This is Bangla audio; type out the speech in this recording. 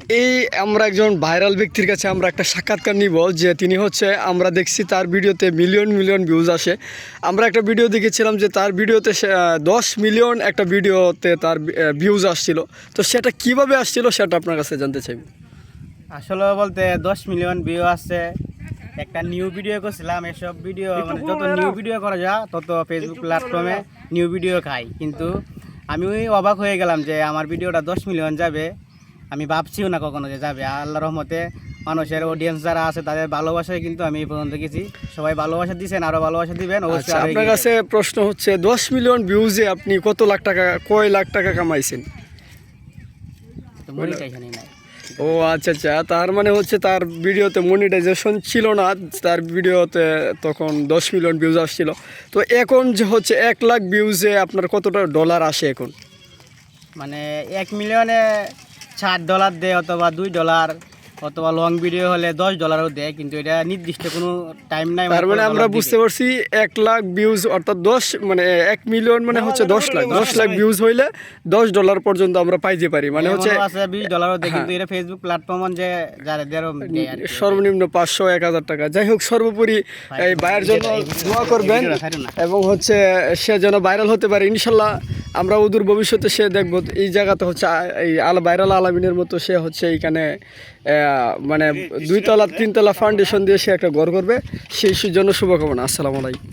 এই আমরা একজন ভাইরাল ব্যক্তির কাছে আমরা একটা সাক্ষাৎকার নিব, যে তিনি হচ্ছে, আমরা দেখছি তার ভিডিওতে মিলিয়ন মিলিয়ন ভিউজ আসে। আমরা একটা ভিডিও দেখেছিলাম যে তার ভিডিওতে 10 মিলিয়ন একটা ভিডিওতে তার ভিউজ আসছিল। তো সেটা কিভাবে আসছিল সেটা আপনার কাছে জানতে চাই। আসলে বলতে 10 মিলিয়ন ভিউ আসছে, একটা নিউ ভিডিও করছিলাম। এসব ভিডিও মানে যত নিউ ভিডিও করা যায় তত ফেসবুক প্ল্যাটফর্মে নিউ ভিডিও খাই, কিন্তু আমি অবাক হয়ে গেলাম যে আমার ভিডিওটা 10 মিলিয়ন যাবে। আমি ভাবছিও না কখনো যে যাবে। আল্লাহর রহমতে মানুষের অডিয়েন্স যারা আছে তাদের ভালোবাসায় কিন্তু আমি এই পর্যন্ত গেছি। সবাই ভালোবাসা দিয়েছেন, আরও ভালোবাসা দিবেন অবশ্যই। আচ্ছা, আপনার কাছে প্রশ্ন হচ্ছে 10 মিলিয়ন ভিউজে আপনি কয় লাখ টাকা কামাইছেন? মনিটাইজেশনই নাই। ও আচ্ছা আচ্ছা, তার মানে হচ্ছে তার ভিডিওতে মনিটাইজেশন ছিল না, তার ভিডিওতে তখন 10 মিলিয়ন ভিউজ আসছিল। তো এখন যে হচ্ছে 1 লাখ ভিউজে আপনার কতটা ডলার আসে এখন? মানে 1 মিলিয়নে $60 দেয়, অথবা $2, অথবা লং ভিডিও হলে $10ও দেয়, কিন্তু এটা নির্দিষ্ট কোনো টাইম নাই। তার মানে আমরা বুঝতে পারছি 1 লাখ ভিউজ অর্থাৎ 1 মিলিয়ন মানে হচ্ছে 10 লাখ ভিউজ হইলে $10 পর্যন্ত আমরা পাইতে পারি। মানে হচ্ছে $20 দেয়, কিন্তু এটা ফেসবুক প্ল্যাটফর্ম যে যারা সর্বনিম্ন 500-1000 টাকা। যাই হোক, সর্বোপরি এই ভাইয়ের জন্য দোয়া করবেন এবং হচ্ছে সে যেন ভাইরাল হতে পারে ইনশাল্লাহ। আমরা অদূর ভবিষ্যতে সে দেখবো এই জায়গাতে হচ্ছে এই ভাইরাল আলামিনের মতো সে হচ্ছে এইখানে মানে 2 তলা 3 তলা ফাউন্ডেশন দিয়ে সে একটা ঘর করবে। সেই জন্য শুভকামনা। আসসালামু আলাইকুম।